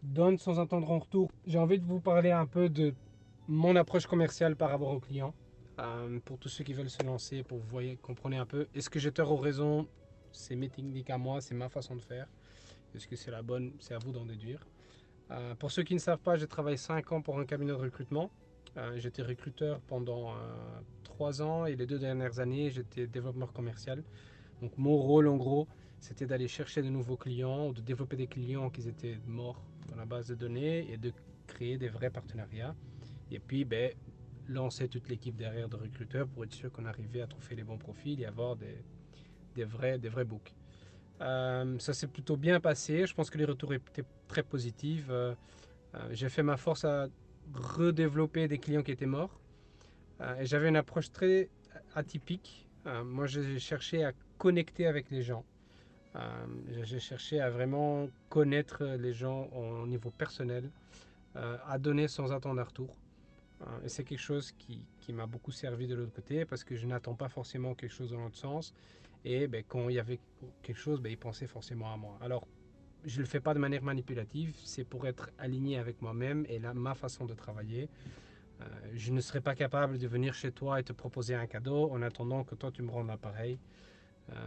donne sans attendre en retour. J'ai envie de vous parler un peu de mon approche commerciale par rapport aux clients. Pour tous ceux qui veulent se lancer, pour que vous voyez, comprenez un peu. Est-ce que j'ai tort ou raison? C'est mes techniques à moi, c'est ma façon de faire. Est-ce que c'est la bonne? C'est à vous d'en déduire. Pour ceux qui ne savent pas, j'ai travaillé 5 ans pour un cabinet de recrutement. J'étais recruteur pendant 3 ans et les 2 dernières années, j'étais développeur commercial. Donc mon rôle en gros, c'était d'aller chercher de nouveaux clients ou de développer des clients qui étaient morts dans la base de données et de créer des vrais partenariats. Et puis lancer toute l'équipe derrière de recruteurs pour être sûr qu'on arrivait à trouver les bons profils et avoir des vrais books. Ça s'est plutôt bien passé. Je pense que les retours étaient très positifs. J'ai fait ma force à redévelopper des clients qui étaient morts. Et j'avais une approche très atypique. Moi, j'ai cherché à connecter avec les gens. J'ai cherché à vraiment connaître les gens au niveau personnel, à donner sans attendre un retour. Et c'est quelque chose qui m'a beaucoup servi de l'autre côté parce que je n'attends pas forcément quelque chose dans l'autre sens. Et quand il y avait quelque chose, ils pensaient forcément à moi. Alors, je ne le fais pas de manière manipulative, c'est pour être aligné avec moi-même et là, ma façon de travailler. Je ne serais pas capable de venir chez toi et te proposer un cadeau en attendant que toi tu me rendes l'appareil.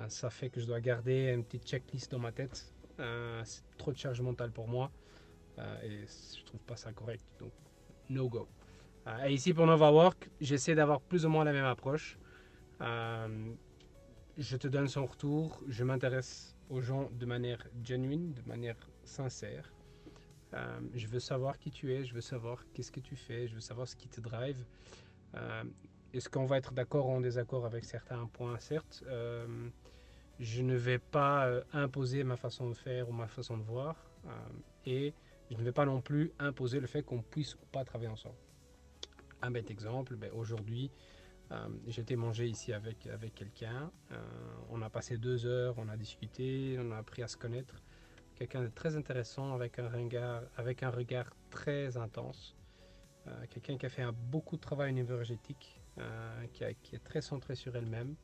Ça fait que je dois garder une petite checklist dans ma tête. C'est trop de charge mentale pour moi et je trouve pas ça correct. Donc, no go. Et ici pour NovaWork, j'essaie d'avoir plus ou moins la même approche. Euh, je te donne son retour, je m'intéresse aux gens de manière genuine, de manière sincère. Je veux savoir qui tu es, je veux savoir qu'est-ce que tu fais, je veux savoir ce qui te drive. Euh, Est-ce qu'on va être d'accord ou en désaccord avec certains points? Certes, je ne vais pas imposer ma façon de faire ou ma façon de voir. Et je ne vais pas non plus imposer le fait qu'on puisse ou pas travailler ensemble. Un bête exemple, aujourd'hui, j'ai été manger ici avec quelqu'un. On a passé 2 heures, on a discuté, on a appris à se connaître. Quelqu'un de très intéressant avec un regard très intense. Quelqu'un qui a fait beaucoup de travail énergétique, qui est très centré sur elle-même.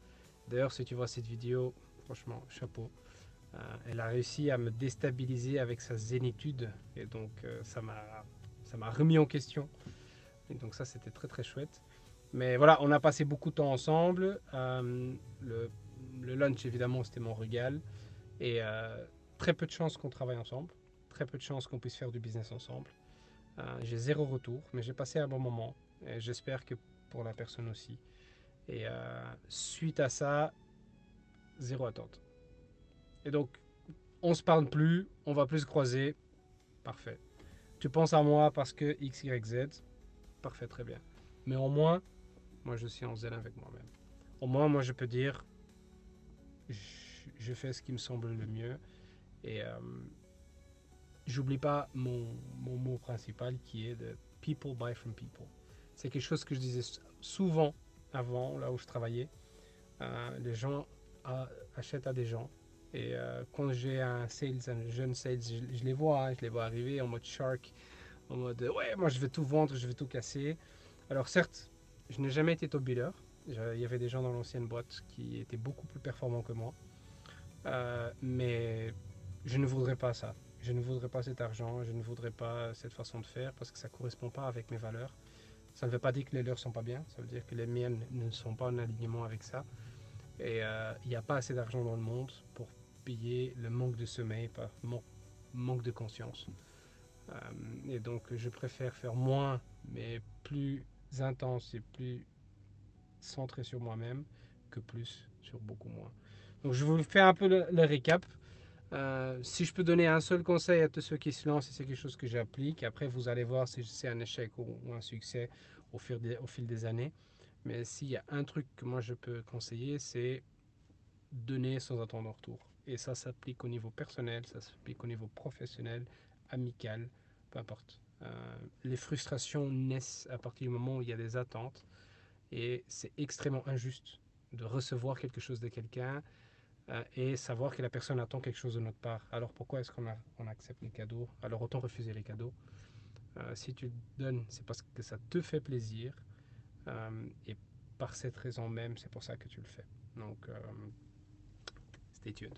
D'ailleurs, si tu vois cette vidéo, franchement, chapeau. Elle a réussi à me déstabiliser avec sa zénitude et donc ça m'a remis en question. Et donc ça, c'était très très chouette. Mais voilà, on a passé beaucoup de temps ensemble. Le lunch, évidemment, c'était mon régal. Et très peu de chances qu'on travaille ensemble. Très peu de chances qu'on puisse faire du business ensemble. J'ai zéro retour, mais j'ai passé un bon moment. Et j'espère que pour la personne aussi. Et suite à ça, zéro attente. Et donc, on se parle plus, on va plus se croiser. Parfait. Tu penses à moi parce que X, Y, Z. Parfait, très bien. Mais au moins, moi, je suis en zen avec moi-même. Au moins, moi, je peux dire, je fais ce qui me semble le mieux. Et j'oublie pas mon mot principal qui est de people buy from people. C'est quelque chose que je disais souvent avant, là où je travaillais. Les gens achètent à des gens. Et quand j'ai un jeune sales, je les vois, hein, je les vois arriver en mode shark, en mode ouais, moi je vais tout vendre, je vais tout casser. Alors certes, je n'ai jamais été top biller. Il y avait des gens dans l'ancienne boîte qui étaient beaucoup plus performants que moi. Mais je ne voudrais pas ça. Je ne voudrais pas cet argent, je ne voudrais pas cette façon de faire parce que ça ne correspond pas avec mes valeurs. Ça ne veut pas dire que les leurs sont pas bien, ça veut dire que les miennes ne sont pas en alignement avec ça. Et il n'y a pas assez d'argent dans le monde pour payer le manque de sommeil par manque de conscience. Et donc je préfère faire moins, mais plus intense et plus centré sur moi-même que plus sur beaucoup moins. Donc je vous fais un peu le récap. Si je peux donner un seul conseil à tous ceux qui se lancent, et c'est quelque chose que j'applique, après vous allez voir si c'est un échec ou un succès au fil des années. Mais s'il y a un truc que moi je peux conseiller, c'est donner sans attendre en retour. Et ça s'applique au niveau personnel, ça s'applique au niveau professionnel, amical, peu importe. Les frustrations naissent à partir du moment où il y a des attentes et c'est extrêmement injuste de recevoir quelque chose de quelqu'un et savoir que la personne attend quelque chose de notre part. Alors pourquoi est-ce qu'on accepte les cadeaux? Alors autant refuser les cadeaux. Si tu donnes, c'est parce que ça te fait plaisir et par cette raison même, c'est pour ça que tu le fais. Donc, stay tuned.